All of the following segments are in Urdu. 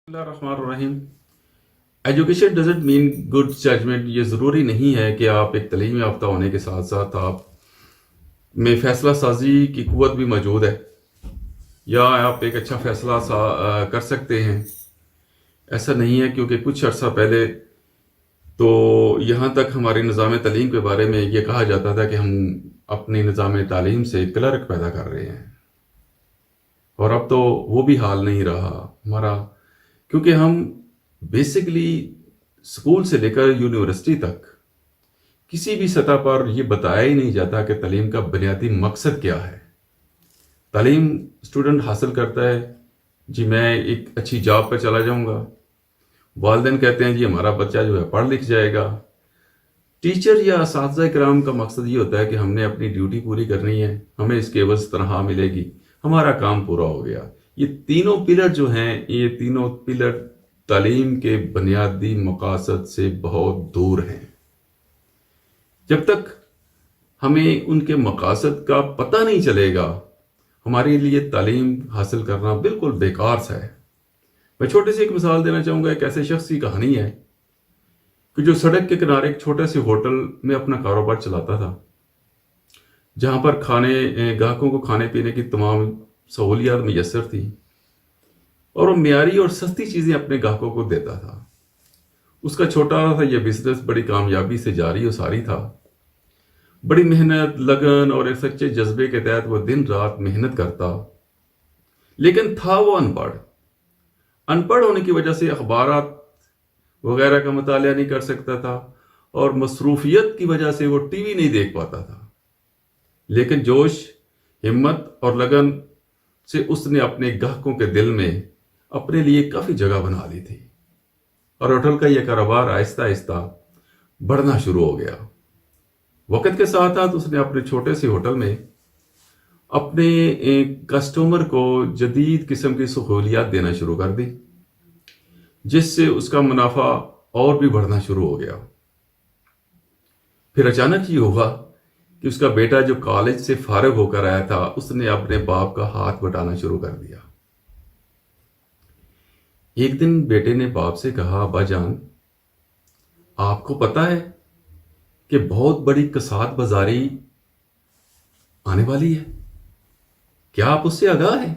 اللہ الرحمن الرحیم۔ Education doesn't mean good judgment. یہ ضروری نہیں ہے کہ آپ ایک تعلیم یافتہ ہونے کے ساتھ ساتھ آپ میں فیصلہ سازی کی قوت بھی موجود ہے یا آپ ایک اچھا فیصلہ کر سکتے ہیں۔ ایسا نہیں ہے، کیونکہ کچھ عرصہ پہلے تو یہاں تک ہمارے نظام تعلیم کے بارے میں یہ کہا جاتا تھا کہ ہم اپنی نظام تعلیم سے کلرک پیدا کر رہے ہیں، اور اب تو وہ بھی حال نہیں رہا ہمارا، کیونکہ ہم بیسکلی اسکول سے لے کر یونیورسٹی تک کسی بھی سطح پر یہ بتایا ہی نہیں جاتا کہ تعلیم کا بنیادی مقصد کیا ہے۔ تعلیم اسٹوڈنٹ حاصل کرتا ہے، جی میں ایک اچھی جاب پہ چلا جاؤں گا، والدین کہتے ہیں جی ہمارا بچہ جو ہے پڑھ لکھ جائے گا، ٹیچر یا اساتذہ کرام کا مقصد یہ ہوتا ہے کہ ہم نے اپنی ڈیوٹی پوری کرنی ہے، ہمیں اس کے عوض تنخواہ ملے گی، ہمارا کام پورا ہو گیا۔ یہ تینوں پلر جو ہیں، یہ تینوں پلر تعلیم کے بنیادی مقاصد سے بہت دور ہیں۔ جب تک ہمیں ان کے مقاصد کا پتہ نہیں چلے گا، ہمارے لیے تعلیم حاصل کرنا بالکل بیکار سا ہے۔ میں چھوٹی سی ایک مثال دینا چاہوں گا۔ ایک ایسے شخص کی کہانی ہے کہ جو سڑک کے کنارے ایک چھوٹے سے ہوٹل میں اپنا کاروبار چلاتا تھا، جہاں پر گاہکوں کو کھانے پینے کی تمام سہولیات میسر تھی، اور وہ معیاری اور سستی چیزیں اپنے گاہکوں کو دیتا تھا۔ اس کا چھوٹا تھا یہ بزنس بڑی کامیابی سے جاری و ساری تھا۔ بڑی محنت، لگن اور ایک سچے جذبے کے تحت وہ دن رات محنت کرتا، لیکن تھا وہ ان پڑھ ہونے کی وجہ سے اخبارات وغیرہ کا مطالعہ نہیں کر سکتا تھا، اور مصروفیت کی وجہ سے وہ ٹی وی نہیں دیکھ پاتا تھا۔ لیکن جوش، ہمت اور لگن سے اس نے اپنے گاہکوں کے دل میں اپنے لیے کافی جگہ بنا لی تھی، اور ہوٹل کا یہ کاروبار آہستہ آہستہ بڑھنا شروع ہو گیا۔ وقت کے ساتھ ساتھ اس نے اپنے چھوٹے سے ہوٹل میں اپنے کسٹمر کو جدید قسم کی سہولیات دینا شروع کر دی، جس سے اس کا منافع اور بھی بڑھنا شروع ہو گیا۔ پھر اچانک یہ ہوا کہ اس کا بیٹا جو کالج سے فارغ ہو کر آیا تھا، اس نے اپنے باپ کا ہاتھ بٹانا شروع کر دیا۔ ایک دن بیٹے نے باپ سے کہا، ابا جان، آپ کو پتا ہے کہ بہت بڑی کساد بازاری آنے والی ہے، کیا آپ اس سے آگاہ ہیں؟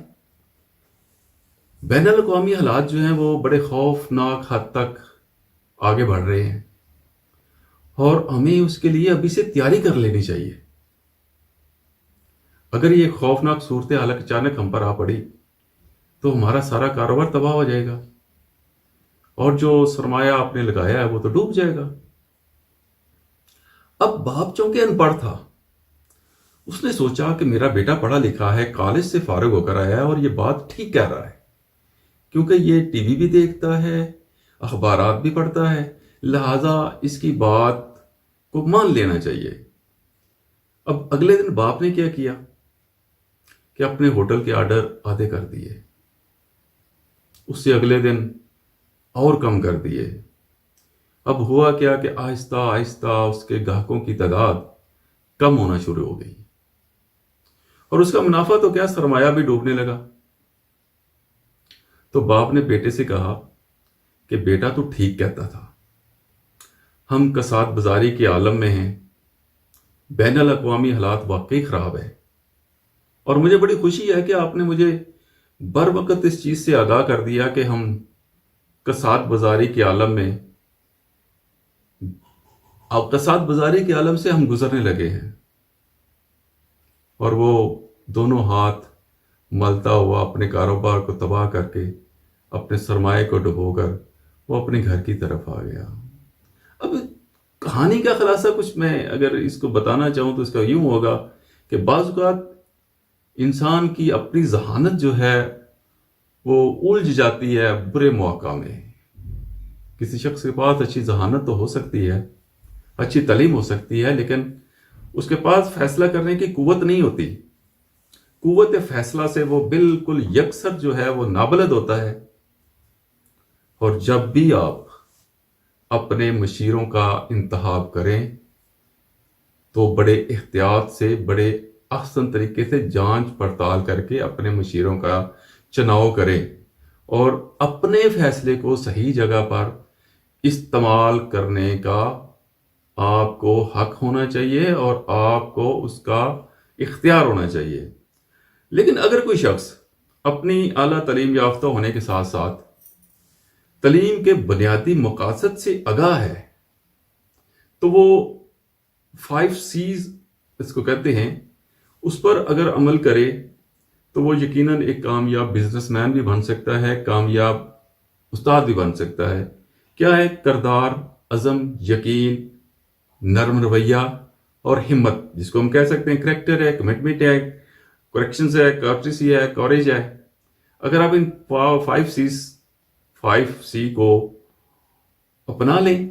بین الاقوامی حالات جو ہیں وہ بڑے خوفناک حد تک آگے بڑھ رہے ہیں، اور ہمیں اس کے لیے ابھی سے تیاری کر لینی چاہیے۔ اگر یہ خوفناک صورتحال اچانک ہم پر آ پڑی تو ہمارا سارا کاروبار تباہ ہو جائے گا، اور جو سرمایہ آپ نے لگایا ہے وہ تو ڈوب جائے گا۔ اب باپ چونکہ ان پڑھ تھا، اس نے سوچا کہ میرا بیٹا پڑھا لکھا ہے، کالج سے فارغ ہو کر آیا ہے، اور یہ بات ٹھیک کہہ رہا ہے، کیونکہ یہ ٹی وی بھی دیکھتا ہے، اخبارات بھی پڑھتا ہے، لہٰذا اس کی بات کو مان لینا چاہیے۔ اب اگلے دن باپ نے کیا کیا کہ اپنے ہوٹل کے آرڈر آدھے کر دیے، اس سے اگلے دن اور کم کر دیے۔ اب ہوا کیا کہ آہستہ آہستہ اس کے گاہکوں کی تعداد کم ہونا شروع ہو گئی، اور اس کا منافع تو کیا، سرمایہ بھی ڈوبنے لگا۔ تو باپ نے بیٹے سے کہا کہ بیٹا تو ٹھیک کہتا تھا، ہم کساد بازاری کے عالم میں ہیں، بین الاقوامی حالات واقعی خراب ہے، اور مجھے بڑی خوشی ہے کہ آپ نے مجھے بر وقت اس چیز سے آگاہ کر دیا کہ ہم کساد بازاری کے عالم میں، اب کساد بازاری کے عالم سے ہم گزرنے لگے ہیں۔ اور وہ دونوں ہاتھ ملتا ہوا اپنے کاروبار کو تباہ کر کے، اپنے سرمایہ کو ڈبو کر وہ اپنے گھر کی طرف آ گیا۔ اب کہانی کا خلاصہ کچھ میں اگر اس کو بتانا چاہوں تو اس کا یوں ہوگا کہ بعض اوقات انسان کی اپنی ذہانت جو ہے وہ الجھ جاتی ہے برے مواقع میں۔ کسی شخص کے پاس اچھی ذہانت تو ہو سکتی ہے، اچھی تعلیم ہو سکتی ہے، لیکن اس کے پاس فیصلہ کرنے کی قوت نہیں ہوتی۔ قوت فیصلہ سے وہ بالکل یکسر جو ہے وہ نابلد ہوتا ہے۔ اور جب بھی آپ اپنے مشیروں کا انتخاب کریں تو بڑے احتیاط سے، بڑے احسن طریقے سے جانچ پڑتال کر کے اپنے مشیروں کا چناؤ کریں، اور اپنے فیصلے کو صحیح جگہ پر استعمال کرنے کا آپ کو حق ہونا چاہیے اور آپ کو اس کا اختیار ہونا چاہیے۔ لیکن اگر کوئی شخص اپنی اعلیٰ تعلیم یافتہ ہونے کے ساتھ ساتھ تعلیم کے بنیادی مقاصد سے آگاہ ہے تو وہ 5 C's اس کو کہتے ہیں، اس پر اگر عمل کرے تو وہ یقیناً ایک کامیاب بزنس مین بھی بن سکتا ہے، کامیاب استاد بھی بن سکتا ہے۔ کیا ہے؟ کردار، عزم، یقین، نرم رویہ اور ہمت، جس کو ہم کہہ سکتے ہیں کریکٹر ہے، کمٹمنٹ ہے، کریکشنز ہے، کارٹیسی ہے، کوریج ہے۔ اگر آپ ان 5C کو اپنا لیں،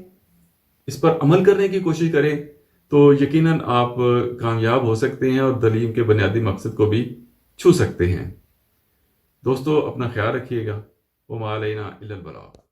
اس پر عمل کرنے کی کوشش کریں تو یقیناً آپ کامیاب ہو سکتے ہیں اور تعلیم کے بنیادی مقصد کو بھی چھو سکتے ہیں۔ دوستو اپنا خیال رکھیے گا۔ وما علینا الا البلاغ۔